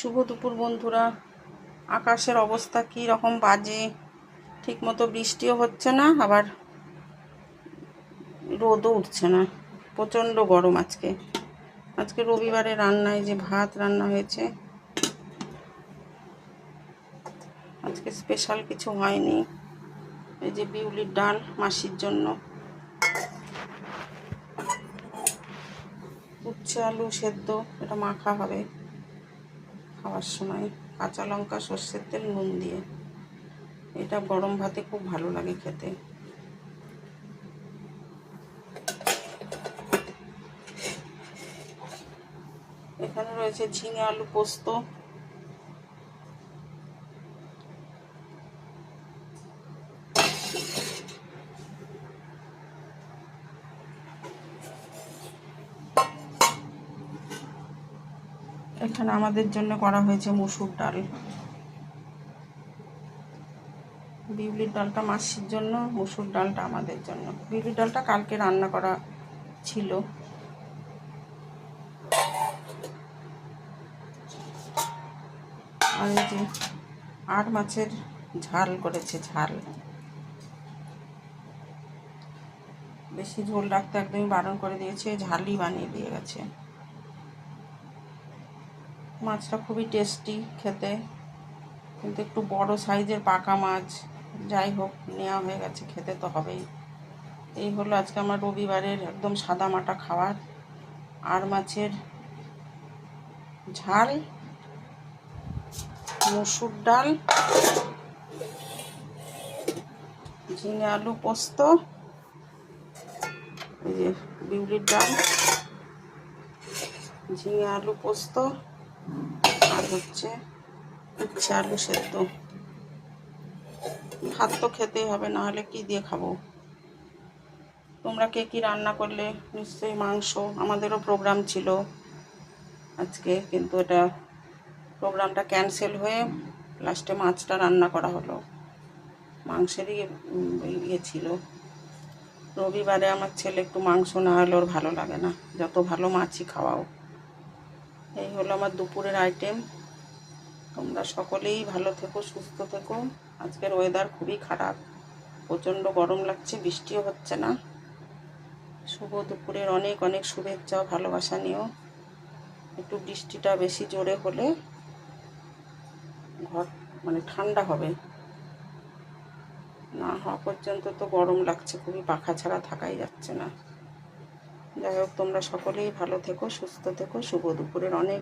শুভ দুপুর বন্ধুরা। আকাশের অবস্থা কি রকম বাজে, ঠিকমতো বৃষ্টিও হচ্ছে না, আবার রোদও উঠছে না, প্রচণ্ড গরম। আজকে রবিবারে রান্নায় যে ভাত রান্না হয়েছে, আজকে স্পেশাল কিছু হয়নি। এই যে বিউলির ডাল মাসির জন্য, উচ্ছে আলু সেদ্ধ, এটা মাখা হবে খাওয়ার সময়, কাঁচা লঙ্কা সর্ষের তেল নুন দিয়ে। এটা গরম ভাতে খুব ভালো লাগে খেতে। এখানে রয়েছে ঝিঙে আলু পোস্ত, এখানে আমাদের জন্য করা হয়েছে মসুর ডাল। বিউলির ডালটা মাসির জন্য, মসুর ডালটা আমাদের জন্য। বিউলির ডালটা কালকে রান্না করা ছিল। আর এই যে আর মাছের ঝাল করেছে, ঝাল। বেশি ঝোল রাখতে একদমই বারণ করে দিয়েছে, ঝালই বানিয়ে দিয়ে গেছে। মাছটা খুবই টেস্টি খেতে, কিন্তু একটু বড় সাইজের পাকা মাছ। যাই হোক, নেওয়া হয়ে গেছে, খেতে তো হবেই। এই হলো আজকে আমার রবিবারের একদম সাদামাটা খাবার। আর মাছের ঝাল, মসুর ডাল, ঝিঙে আলু পোস্ত, এই যে বিউলির ডাল, ঝিঙে আলু পোস্ত, আর হচ্ছে উচ্ছে আলু সেদ্ধ। ভাত তো খেতেই হবে, না হলে কি দিয়ে খাবো। তোমরা কে কি রান্না করলে? নিশ্চয়ই মাংস। আমাদেরও প্রোগ্রাম ছিল আজকে, কিন্তু এটা প্রোগ্রামটা ক্যান্সেল হয়ে লাস্টে মাছটা রান্না করা হলো। মাংসেরই ইয়ে ছিল। রবিবারে আমার ছেলে একটু মাংস না হলে ওর ভালো লাগে না, যত ভালো মাছই খাওয়াও। এই হলো আমার দুপুরের আইটেম। তোমরা সকলেই ভালো থেকো, সুস্থ থেকো। আজকের ওয়েদার খুবই খারাপ, প্রচণ্ড গরম লাগছে, বৃষ্টিও হচ্ছে না। শুভ দুপুরের অনেক অনেক শুভেচ্ছা ও ভালোবাসা নিও। একটু বৃষ্টিটা বেশি জোরে হলে ঘর ঠান্ডা হবে, না হওয়া পর্যন্ত তো গরম লাগছে খুবই, পাখা ছাড়া থাকাই যাচ্ছে না। যাই হোক, তোমরা সকলেই ভালো থেকো, সুস্থ থেকো। শুভ দুপুরের অনেক